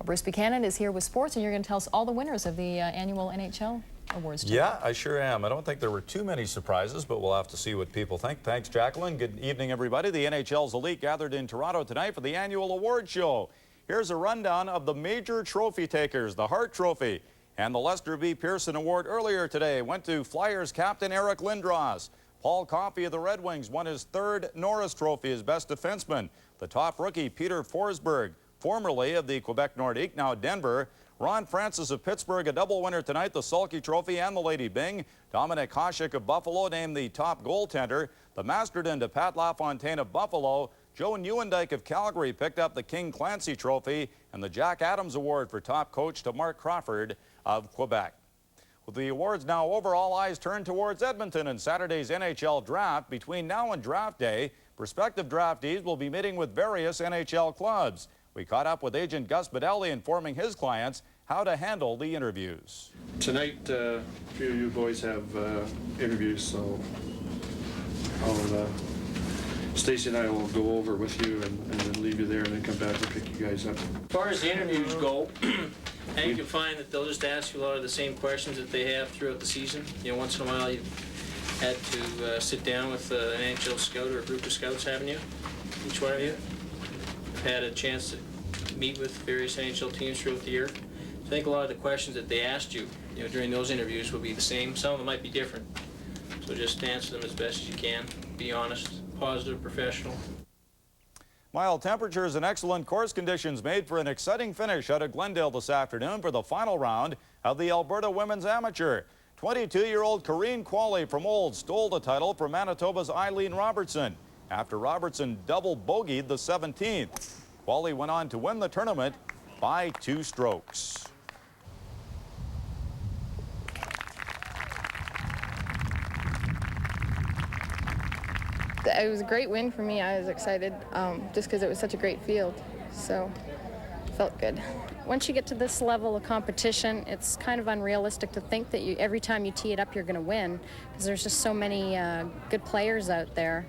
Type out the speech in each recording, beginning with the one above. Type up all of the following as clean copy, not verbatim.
Bruce Buchanan is here with sports, and you're going to tell us all the winners of the annual NHL awards tonight. Yeah, I sure am. I don't think there were too many surprises, but we'll have to see what people think. Thanks, Jacqueline. Good evening, everybody. The NHL's elite gathered in Toronto tonight for the annual award show. Here's a rundown of the major trophy takers. The Hart Trophy and the Lester B. Pearson Award earlier today went to Flyers captain Eric Lindros. Paul Coffey of the Red Wings won his third Norris Trophy as best defenseman. The top rookie, Peter Forsberg, formerly of the Quebec Nordique, now Denver. Ron Francis of Pittsburgh, a double winner tonight, the Selke Trophy and the Lady Byng. Dominic Hasek of Buffalo named the top goaltender. The Masterton to Pat LaFontaine of Buffalo. Joe Nieuwendyk of Calgary picked up the King Clancy Trophy, and the Jack Adams Award for top coach to Mark Crawford of Quebec. With the awards now over, all eyes turn towards Edmonton and Saturday's NHL draft. Between now and draft day, prospective draftees will be meeting with various NHL clubs. We caught up with agent Gus Badelli, informing his clients how to handle the interviews. Tonight, a few of you boys have interviews, so Stacy and I will go over with you and then leave you there and then come back and pick you guys up. As far as the interviews go, and you can find that they'll just ask you a lot of the same questions that they have throughout the season. You know, once in a while you've had to sit down with an NHL scout or a group of scouts, haven't you? Each one of you have had a chance to meet with various NHL teams throughout the year. So I think a lot of the questions that they asked you, during those interviews will be the same. Some of them might be different. So just answer them as best as you can. Be honest, positive, professional. Mild temperatures and excellent course conditions made for an exciting finish out of Glendale this afternoon for the final round of the Alberta Women's Amateur. 22-year-old Corrine Qualley from Olds stole the title from Manitoba's Eileen Robertson after Robertson double bogeyed the 17th. Qualley went on to win the tournament by 2 strokes. It was a great win for me. I was excited just because it was such a great field, so it felt good. Once you get to this level of competition, it's kind of unrealistic to think that every time you tee it up you're going to win, because there's just so many good players out there.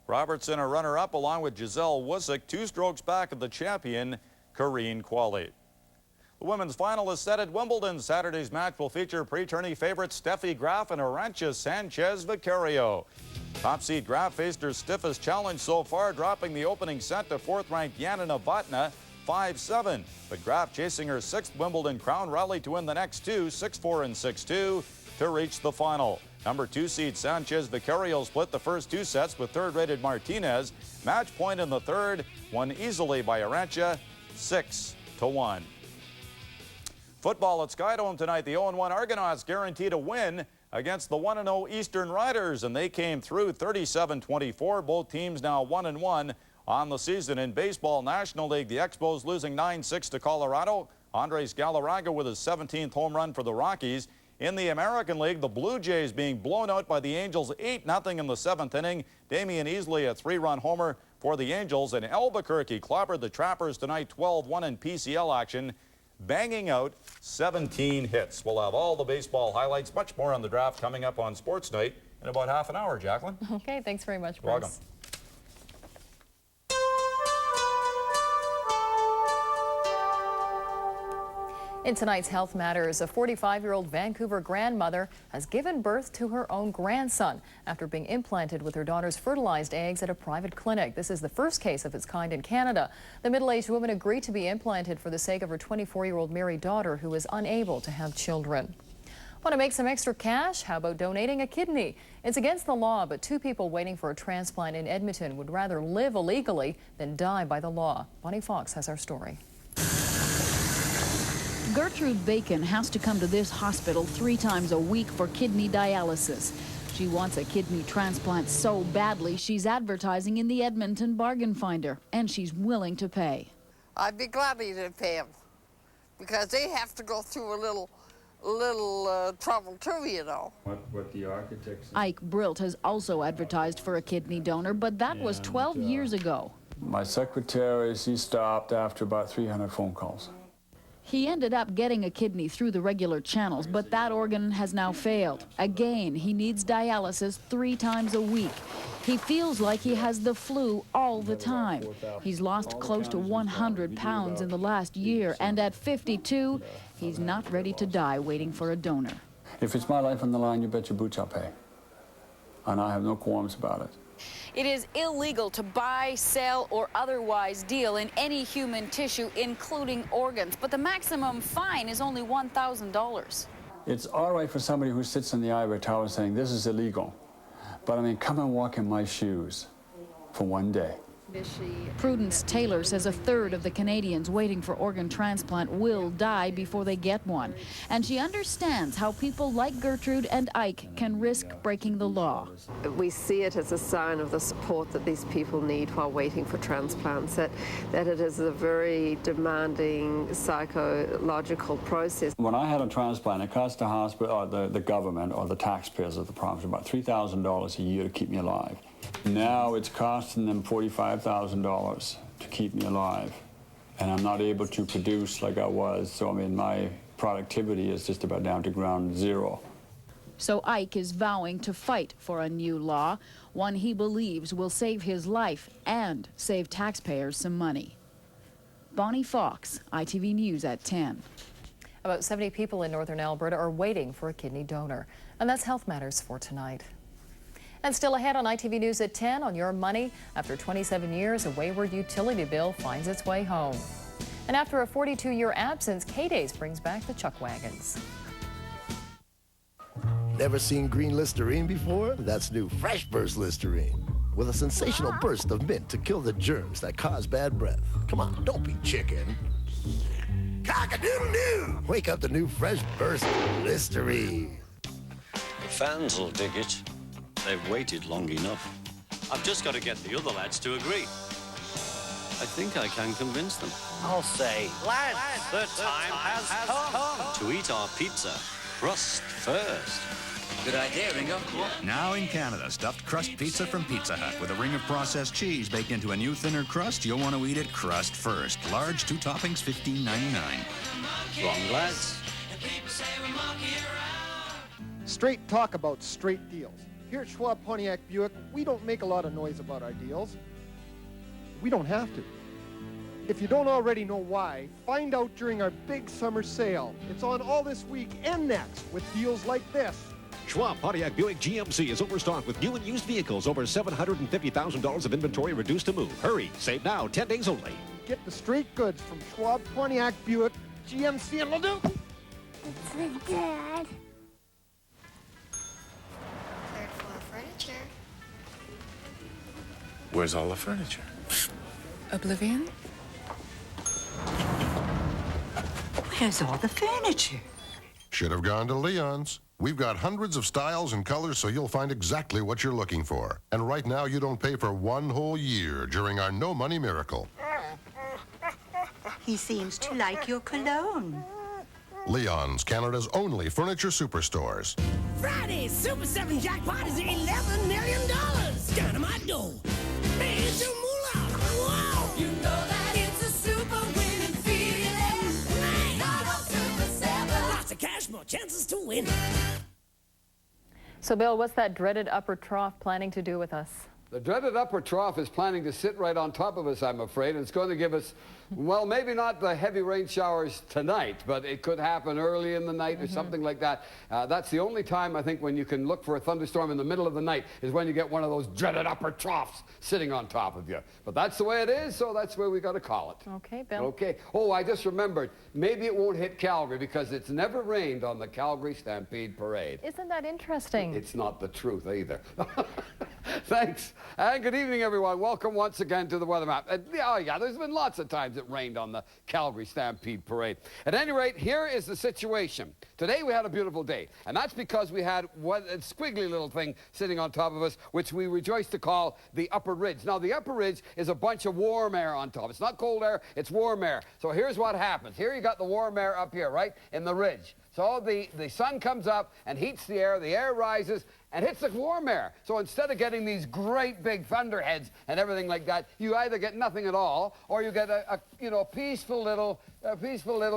Robertson a runner-up along with Giselle Wusick, 2 strokes back of the champion Corrine Qualley. The women's final is set at Wimbledon. Saturday's match will feature pre-tourney favorites Steffi Graf and Arantxa Sanchez Vicario. Top seed Graf faced her stiffest challenge so far, dropping the opening set to 4th-ranked Jana Novotná 5-7. But Graf, chasing her 6th Wimbledon crown, rallied to win the next 2, 6-4 and 6-2, to reach the final. Number 2 seed Sanchez Vicario split the first 2 sets with 3rd-rated Martinez. Match point in the 3rd, won easily by Arantxa 6-1. Football at Skydome tonight. The 0-1 Argonauts guaranteed a win against the 1-0 Eastern Riders, and they came through 37-24. Both teams now 1-1 on the season. In baseball, National League, the Expos losing 9-6 to Colorado. Andres Galarraga with his 17th home run for the Rockies. In the American League, the Blue Jays being blown out by the Angels 8-0 in the 7th inning. Damian Easley a 3-run homer for the Angels, and Albuquerque clobbered the Trappers tonight 12-1 in PCL action, banging out 17 hits. We'll have all the baseball highlights, much more on the draft coming up on Sports Night in about half an hour, Jacqueline. Okay, thanks very much, Bruce. Welcome. In tonight's Health Matters, a 45-year-old Vancouver grandmother has given birth to her own grandson after being implanted with her daughter's fertilized eggs at a private clinic. This is the first case of its kind in Canada. The middle-aged woman agreed to be implanted for the sake of her 24-year-old married daughter who is unable to have children. Want to make some extra cash? How about donating a kidney? It's against the law, but 2 people waiting for a transplant in Edmonton would rather live illegally than die by the law. Bonnie Fox has our story. Gertrude Bacon has to come to this hospital 3 times a week for kidney dialysis. She wants a kidney transplant so badly she's advertising in the Edmonton Bargain Finder, and she's willing to pay. I'd be glad to pay them because they have to go through a little trouble too, you know. What the architects... Ike Brilt has also advertised for a kidney donor, but that was 12 years ago. My secretary, she stopped after about 300 phone calls. He ended up getting a kidney through the regular channels, but that organ has now failed. Again, he needs dialysis 3 times a week. He feels like he has the flu all the time. He's lost close to 100 pounds in the last year, and at 52, he's not ready to die waiting for a donor. If it's my life on the line, you bet your boots I'll pay. And I have no qualms about it. It is illegal to buy, sell, or otherwise deal in any human tissue, including organs. But the maximum fine is only $1,000. It's all right for somebody who sits in the ivory tower saying this is illegal. But I mean, come and walk in my shoes for one day. Prudence Taylor says a third of the Canadians waiting for organ transplant will die before they get one. And she understands how people like Gertrude and Ike can risk breaking the law. We see it as a sign of the support that these people need while waiting for transplants, that it is a very demanding psychological process. When I had a transplant, it cost the hospital, or the government, or the taxpayers of the province about $3,000 a year to keep me alive. Now it's costing them $45,000 to keep me alive, and I'm not able to produce like I was, so I mean my productivity is just about down to ground zero. So Ike is vowing to fight for a new law, one he believes will save his life and save taxpayers some money. Bonnie Fox, ITV News at 10. About 70 people in northern Alberta are waiting for a kidney donor. And that's Health Matters for tonight. And still ahead on ITV News at 10, on Your Money, after 27 years, a wayward utility bill finds its way home. And after a 42-year absence, K-Days brings back the chuck wagons. Never seen green Listerine before? That's new Fresh Burst Listerine, with a sensational burst of mint to kill the germs that cause bad breath. Come on, don't be chicken. Cock-a-doodle-doo! Wake up the new Fresh Burst Listerine. The fans will dig it. They've waited long enough. I've just got to get the other lads to agree. I think I can convince them. I'll say, lads, the time has come to eat our pizza crust first. Good idea, Ringo. Now in Canada, stuffed crust pizza from Pizza Hut with a ring of processed cheese baked into a new thinner crust. You'll want to eat it crust first. Large, 2 toppings, $15.99. Wrong, lads. Straight talk about straight deals. Here at Schwab Pontiac Buick, we don't make a lot of noise about our deals. We don't have to. If you don't already know why, find out during our big summer sale. It's on all this week and next with deals like this. Schwab Pontiac Buick GMC is overstocked with new and used vehicles. Over $750,000 of inventory reduced to move. Hurry, save now, 10 days only. Get the straight goods from Schwab Pontiac Buick GMC and Leduc. It's so good. Furniture. Where's all the furniture? Oblivion? Where's all the furniture? Should have gone to Leon's. We've got hundreds of styles and colors, so you'll find exactly what you're looking for. And right now, you don't pay for 1 whole year during our No Money Miracle. He seems to like your cologne. Leon's, Canada's only furniture superstores. Friday's Super 7 jackpot is $11 million. Dynamite dough. Major moolah. Wow. You know that it's a super winning feeling. Man. Super 7. Lots of cash, more chances to win. So, Bill, what's that dreaded upper trough planning to do with us? The dreaded upper trough is planning to sit right on top of us, I'm afraid. It's going to give us, well, maybe not the heavy rain showers tonight, but it could happen early in the night or something like that. That's the only time, I think, when you can look for a thunderstorm in the middle of the night is when you get one of those dreaded upper troughs sitting on top of you. But that's the way it is, so that's where we got to call it. Okay, Bill. Okay. Oh, I just remembered. Maybe it won't hit Calgary because it's never rained on the Calgary Stampede Parade. Isn't that interesting? It's not the truth either. Thanks. And good evening, everyone. Welcome once again to the Weather Map. Yeah, there's been lots of times it rained on the Calgary Stampede Parade. At any rate, here is the situation. Today we had a beautiful day, and that's because we had one squiggly little thing sitting on top of us, which we rejoice to call the upper ridge. Now, the upper ridge is a bunch of warm air on top. It's not cold air, it's warm air. So here's what happens. Here you got the warm air up here, right, in the ridge. So the sun comes up and heats the air rises, and hits the warm air. So instead of getting these great big thunderheads and everything like that, you either get nothing at all, or you get a peaceful little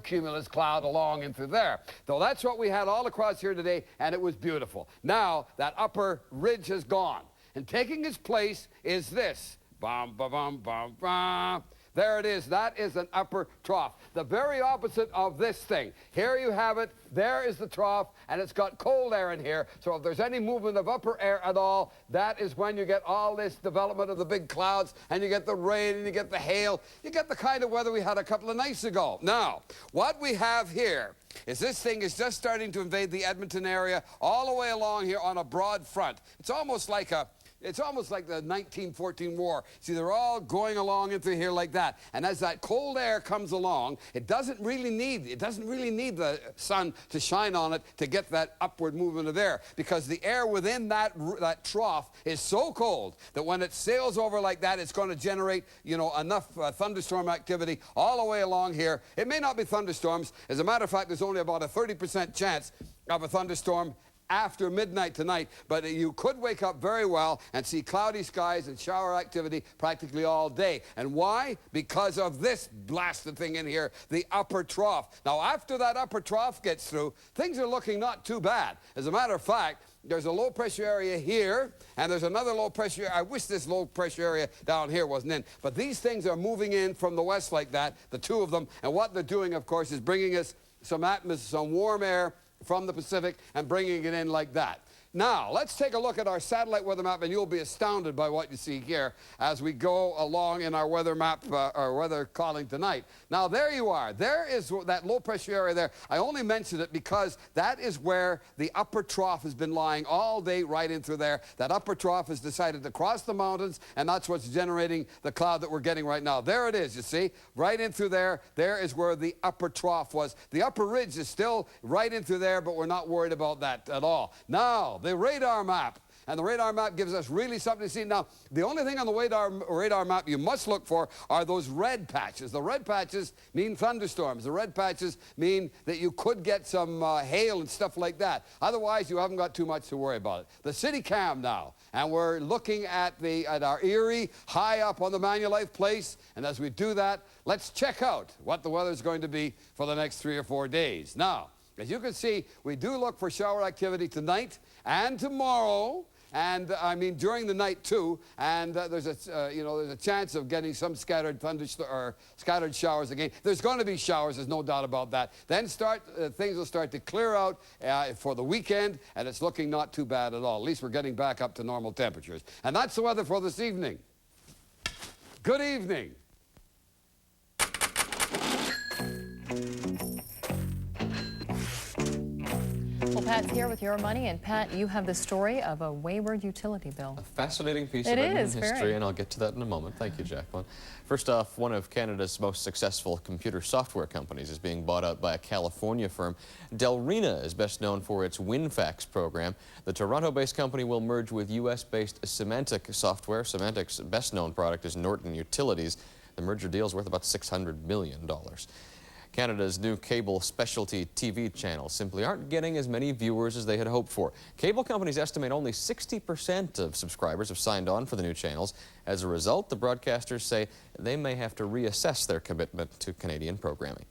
cumulus cloud along and through there. So that's what we had all across here today, and it was beautiful. Now that upper ridge has gone, and taking its place is this. Bum, ba, bum, bum, bum. There it is. That is an upper trough. The very opposite of this thing. Here you have it. There is the trough, and it's got cold air in here. So if there's any movement of upper air at all, that is when you get all this development of the big clouds, and you get the rain, and you get the hail. You get the kind of weather we had a couple of nights ago. Now, what we have here is this thing is just starting to invade the Edmonton area all the way along here on a broad front. It's almost like the 1914 war. See, they're all going along into here like that. And as that cold air comes along, it doesn't really need the sun to shine on it to get that upward movement of air, because the air within that trough is so cold that when it sails over like that, it's going to generate, enough thunderstorm activity all the way along here. It may not be thunderstorms. As a matter of fact, there's only about a 30% chance of a thunderstorm after midnight tonight, but you could wake up very well and see cloudy skies and shower activity practically all day. And why? Because of this blasted thing in here, the upper trough. Now, after that upper trough gets through, things are looking not too bad. As a matter of fact, there's a low pressure area here, and there's another low pressure area. I wish this low pressure area down here wasn't in, but these things are moving in from the west like that, the two of them, and what they're doing, of course, is bringing us some warm air from the Pacific and bringing it in like that. Now, let's take a look at our satellite weather map, and you'll be astounded by what you see here as we go along in our weather map, our weather calling tonight. Now, there you are. There is that low pressure area there. I only mentioned it because that is where the upper trough has been lying all day right in through there. That upper trough has decided to cross the mountains, and that's what's generating the cloud that we're getting right now. There it is, you see, right in through there. There is where the upper trough was. The upper ridge is still right in through there, but we're not worried about that at all. Now, the radar map. And the radar map gives us really something to see. Now, the only thing on the radar map you must look for are those red patches. The red patches mean thunderstorms. The red patches mean that you could get some hail and stuff like that. Otherwise, you haven't got too much to worry about it. The city cam now. And we're looking at our Erie, high up on the Manulife Place. And as we do that, let's check out what the weather's going to be for the next 3 or 4 days. Now, as you can see, we do look for shower activity tonight and tomorrow, and I mean during the night too. And there's a chance of getting some scattered showers again. There's going to be showers. There's no doubt about that. Then things will start to clear out for the weekend, and it's looking not too bad at all. At least we're getting back up to normal temperatures. And that's the weather for this evening. Good evening. Well, Pat's here with your money, and Pat, you have the story of a wayward utility bill. A fascinating piece of Edmonton history, and I'll get to that in a moment. Thank you, Jacqueline. First off, one of Canada's most successful computer software companies is being bought out by a California firm. Delrina is best known for its WinFax program. The Toronto-based company will merge with U.S.-based Symantec Software. Symantec's best-known product is Norton Utilities. The merger deal is worth about $600 million. Canada's new cable specialty TV channels simply aren't getting as many viewers as they had hoped for. Cable companies estimate only 60% of subscribers have signed on for the new channels. As a result, the broadcasters say they may have to reassess their commitment to Canadian programming.